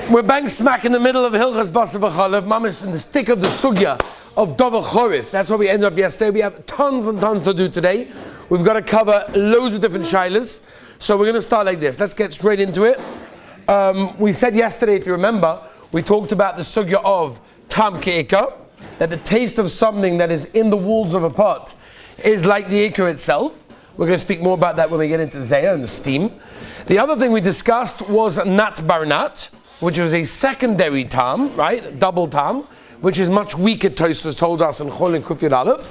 We're bang smack in the middle of Hilchas Basar V'Chalav, mamish in the stick of the sugya of Dover Chorif. That's where we ended up yesterday. We have tons and tons to do today. We've got to cover loads of different shilas. So we're going to start like this. Let's get straight into it. We said yesterday, if you remember, we talked about the sugya of tam ke'ikar, that the taste of something that is in the walls of a pot is like the ikar itself. We're going to speak more about that when we get into Zayah and the steam. The other thing we discussed was nat bar nat, which was a secondary tam, right? Double tam, which is much weaker, Tosfos told us in Chol and Kufir Aleph.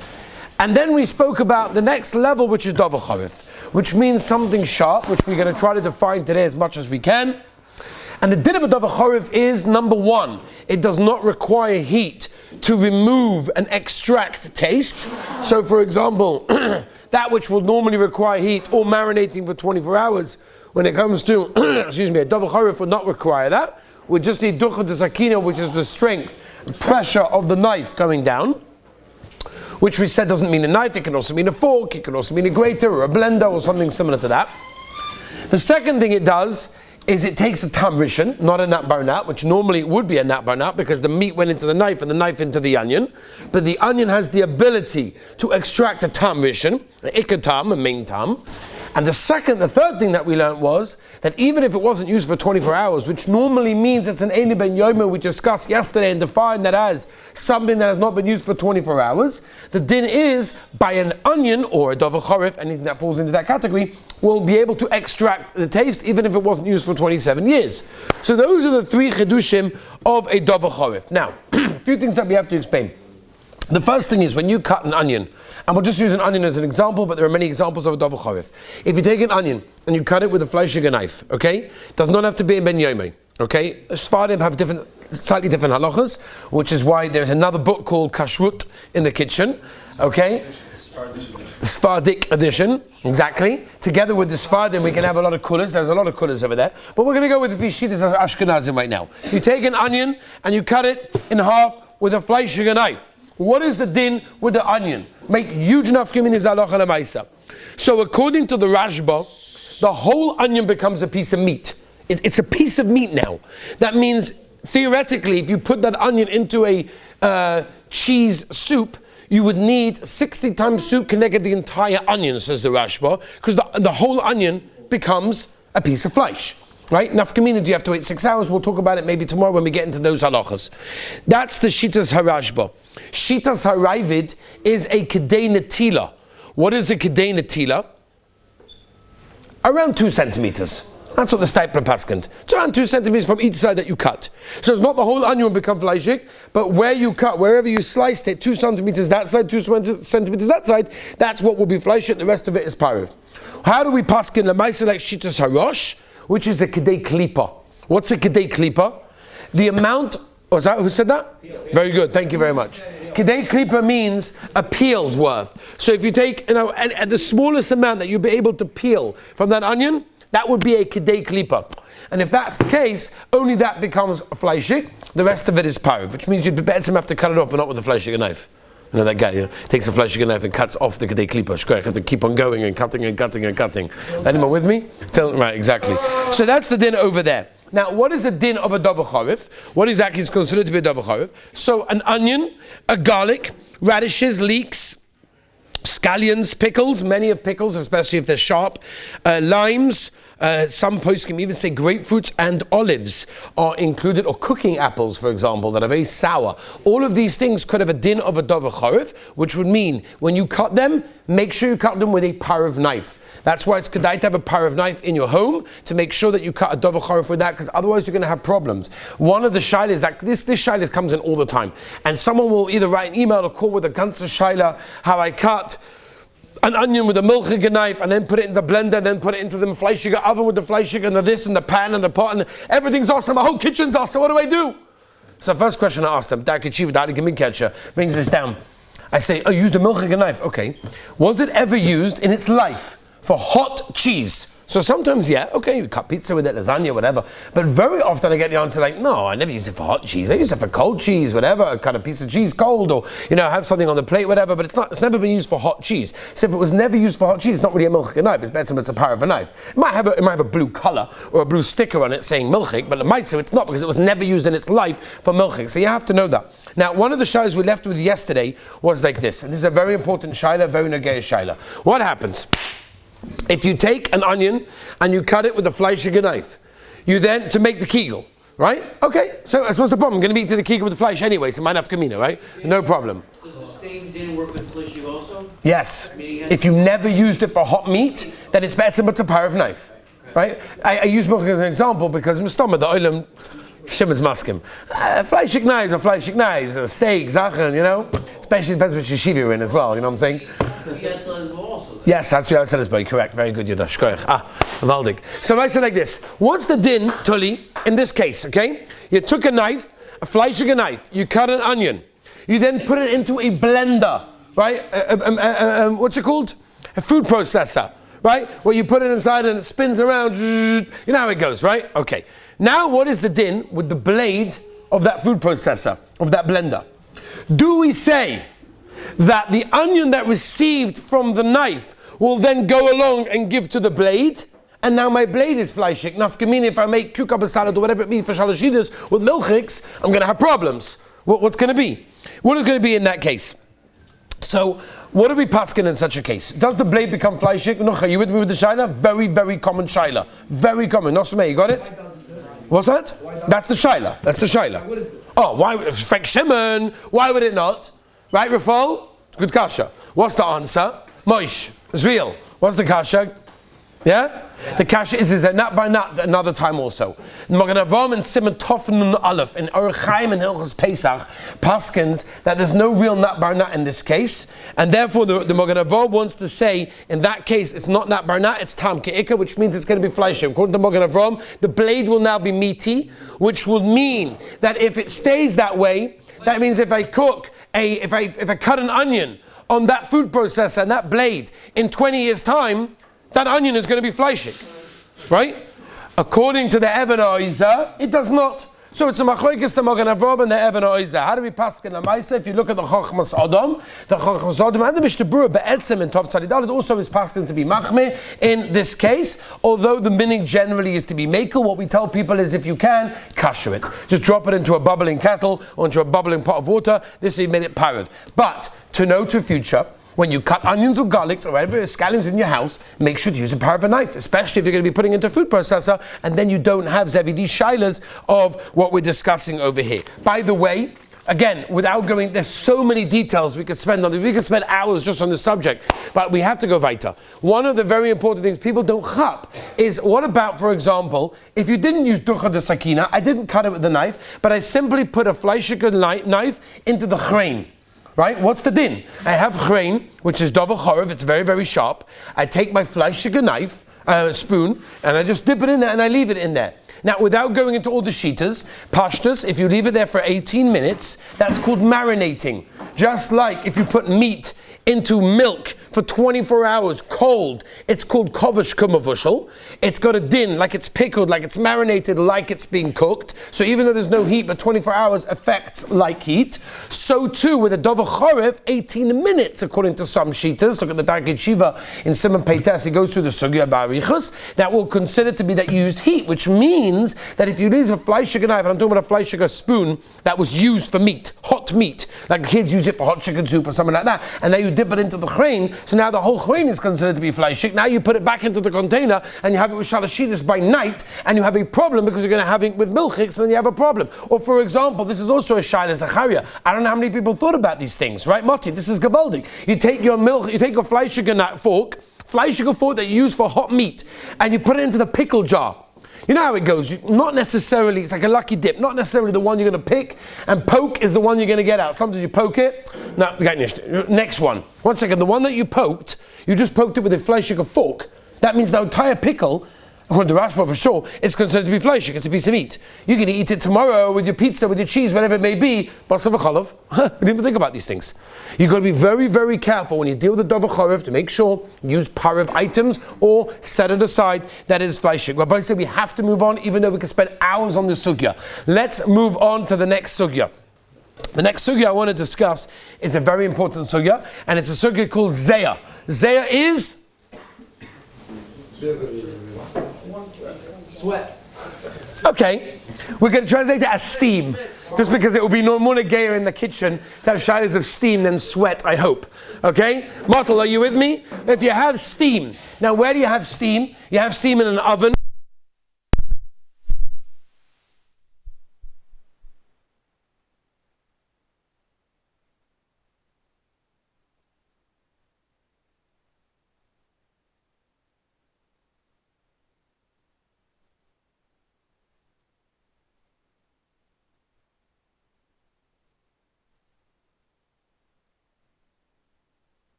And then we spoke about the next level, which is Dover Chorif, which means something sharp, which we're going to try to define today as much as we can. And the din of a Dover Chorif is, number one, it does not require heat to remove and extract taste. So, for example, that which will normally require heat or marinating for 24 hours, when it comes to, a Dover Chorif would not require that. We just need ducha de sakina, which is the strength, pressure of the knife going down, which we said doesn't mean a knife. It can also mean a fork, it can also mean a grater or a blender or something similar to that. The second thing it does is it takes a tam rishon, not a nat bar nat, which normally it would be a nat bar nat because the meat went into the knife and the knife into the onion. But the onion has the ability to extract a tam rishon, an ikar tam, a main tam. And the third thing that we learned was that even if it wasn't used for 24 hours, which normally means it's an Eini Ben Yomer, we discussed yesterday and defined that as something that has not been used for 24 hours, the din is by an onion or a Dover Chorif, anything that falls into that category, will be able to extract the taste even if it wasn't used for 27 years. So those are the three chidushim of a Dover Chorif. Now, a few things that we have to explain. The first thing is when you cut an onion, and we'll just use an onion as an example, but there are many examples of a Dover Chorif. If you take an onion and you cut it with a fleischiger knife, okay, it does not have to be a ben yomei, okay. Sfardim have slightly different halachas, which is why there's another book called Kashrus in the kitchen, okay. The Sephardic edition, exactly. Together with the Sephardim, we can have a lot of colours. There's a lot of colours over there. But we're going to go with the Vishitas as Ashkenazim right now. You take an onion and you cut it in half with a fleischiger knife. What is the din with the onion? Make huge nafkim in his halacha lemaisa. So according to the Rashba, the whole onion becomes a piece of meat. It's a piece of meat now. That means theoretically, if you put that onion into a cheese soup, you would need 60 times soup connected the entire onion, says the Rashba, because the whole onion becomes a piece of flesh. Right? Nafkamina, do you have to wait 6 hours? We'll talk about it maybe tomorrow when we get into those halachas. That's the Shitas HaRashba. Shitas HaRavid is a Kedei Netila. What is a Kedei Netila? Around 2 centimeters. That's what the Stipler paskent. It's around 2 centimeters from each side that you cut. So it's not the whole onion will become fleischig, but where you cut, wherever you sliced it, 2 centimeters that side, 2 centimeters that side, that's what will be fleischig. The rest of it is pariv. How do we paskin lemaisa like Shitas HaRosh? Which is a kedei klipa. What's a kedei klipa? The amount, was that, who said that? Very good, thank you very much. Kedei klipa means a peel's worth. So if you take, at the smallest amount that you'll be able to peel from that onion, that would be a kedei klipa. And if that's the case, only that becomes fleischig, the rest of it is parv, which means you'd better have to cut it off, but not with a fleischiger knife. You know that guy, takes a fleischiger knife and cuts off the kedei klipa. Shkoyach, have to keep on going and cutting and cutting and cutting. Anyone with me? Right, exactly. So that's the din over there. Now, what is the din of a Dover Chorif? What exactly is considered to be a Dover Chorif? So an onion, a garlic, radishes, leeks, scallions, pickles, many of pickles, especially if they're sharp, limes, some poskim even say grapefruits and olives are included, or cooking apples, for example, that are very sour. All of these things could have a din of a Dover Chorif, which would mean when you cut them, make sure you cut them with a parav knife. That's why it's kedai to have a parav knife in your home, to make sure that you cut a Dover Chorif with that, because otherwise you're going to have problems. One of the shilas, that this shilas comes in all the time, and someone will either write an email or call with a ganze shaila, how I cut an onion with a milchiger knife and then put it in the blender and then put it into the fleischiger oven with the fleischiger and the this and the pan and the pot and everything's awesome. My whole kitchen's awesome. What do I do? So the first question I asked them, brings this down. I say, oh, you used a milchiger knife. Okay. Was it ever used in its life for hot cheese? So sometimes, yeah, okay, you cut pizza with it, lasagna, whatever. But very often I get the answer like, no, I never use it for hot cheese. I use it for cold cheese, whatever. I cut a piece of cheese cold, or have something on the plate, whatever. But it's never been used for hot cheese. So if it was never used for hot cheese, it's not really a milchik knife. It's better, it's a power of a knife. It might have a blue color or a blue sticker on it saying milchik, but the ma'aser it's not, because it was never used in its life for milchik. So you have to know that. Now, one of the shilas we left with yesterday was like this, and this is a very important shaila, very negei shaila. What happens if you take an onion and you cut it with a fleischiger knife? You then, to make the kegel, right? Okay, so what's the problem? I'm going to meet to the kegel with the fleisch anyway, so mine have kamina, right? No problem. Does the same din work with fleischiger also? Yes. If you never used it for hot meat, then it's better, but it's a power of knife, right? I use milk as an example because in stomach the oilam Shimon's maskim. Fleischig knives are fleischig knives, steak, zachen, especially depends which yeshiva you're in as well, you know what I'm saying? Yes, that's the other boy, correct. Very good, Yudash. Valdig. So I say like this. What's the din, Tully, in this case, okay? You took a knife, a fleischiger knife, you cut an onion, you then put it into a blender, right? What's it called? A food processor, right? Where you put it inside and it spins around, you know how it goes, right? Okay. Now what is the din with the blade of that food processor, of that blender? Do we say that the onion that received from the knife will then go along and give to the blade, and now my blade is fleischig? Nafkamini, if I make cucumber salad or whatever it means for shalashidas with milchiks, I'm going to have problems. What's going to be? What is going to be in that case? So, what do we paskin in such a case? Does the blade become fleischig? No, are you with me with the shaila? Very, very common shaila. Very common. Nosmei, you got it? What's that? That's the shaila. That's the shaila. Oh, why? Frank Shimon, why would it not? Right, Rafal? Good kasha. What's the answer? Moish. It's real. What's the kasha? Yeah? The kasha is a nut by nut another time also. Magen Avraham and Simon Tov Nun Aleph in Orach Chaim and Hilchos Pesach paskins that there's no real nut bar nut in this case, and therefore the Magen Avraham wants to say in that case it's not nut bar nut, it's tam ke'ika, which means it's going to be fleischig. According to Magen Avraham, the blade will now be meaty, which will mean that if it stays that way, that means if I cook if I cut an onion on that food processor and that blade in 20 years time, that onion is going to be fleischig, right? According to the Even HaOizer, it does not. So it's a machlokes the Magen Avraham and the Even HaOizer. How do we pass in the Ma'aser? If you look at the Chochmas Adam and the Mishnah Berurah Be'etzem in Tov Tzadid Daled also is passed to be machmir in this case. Although the meaning generally is to be makel, what we tell people is if you can, kasher it. Just drop it into a bubbling kettle or into a bubbling pot of water. This is made it parav. But to know to future, when you cut onions or garlics or whatever scallions in your house, make sure to use a power of a knife, especially if you're going to be putting it into a food processor, and then you don't have these shilas of what we're discussing over here. By the way, again, without going, there's so many details we could spend on this. We could spend hours just on this subject, but we have to go weiter. One of the very important things people don't chap is, what about, for example, if you didn't use ducha de sakina, I didn't cut it with the knife, but I simply put a fleischiger knife into the chrein. Right? What's the din? I have chrein, which is davar chorov, it's very, very sharp. I take my fleischiger knife, spoon, and I just dip it in there and I leave it in there. Now, without going into all the shitas, pashtas, if you leave it there for 18 minutes, that's called marinating. Just like if you put meat into milk for 24 hours cold, it's called kovish kumavushal. It's got a din, like it's pickled, like it's marinated, like it's being cooked. So even though there's no heat, but 24 hours affects like heat. So too with a davar chorov, 18 minutes according to some shitas. Look at the Darkei Shiva in Simon Peites, he goes through the sugya barichus, that will consider to be that you used heat, which means that if you use a fleischiger knife, and I'm talking about a fleischiger spoon that was used for meat, hot meat, like kids use it for hot chicken soup or something like that, and now you dip it into the chrein, so now the whole chrein is considered to be fleischig. Now you put it back into the container and you have it with shalashidas by night, and you have a problem because you're going to have it with milchiks, and then you have a problem. Or for example, this is also a shaila zacharia. I don't know how many people thought about these things, right, Moti? This is gavaldik. You take your milk, you take your fleischiger fork that you use for hot meat, and you put it into the pickle jar. You know how it goes. Not necessarily, it's like a lucky dip. Not necessarily the one you're going to pick, and poke is the one you're going to get out. Sometimes you poke it. No, next one. 1 second. The one that you just poked it with a fleischiger fork. That means the entire pickle according to Rashba for sure, it's considered to be fleischig, it's a piece of meat. You can eat it tomorrow with your pizza, with your cheese, whatever it may be, basar v'chalav. We didn't even think about these things. You've got to be very, very careful when you deal with the davar chorif to make sure you use parav items or set it aside that is fleischig. Rabbi said we have to move on, even though we can spend hours on this sugya. Let's move on to the next sugya. The next sugya I want to discuss is a very important sugya, and it's a sugya called zeya. Zeya is Sweat. okay. We're going to translate it as steam, just because it will be more negayer in the kitchen to have shilas of steam than sweat, I hope. Okay? Martel, are you with me? If you have steam, now where do you have steam? You have steam in an oven,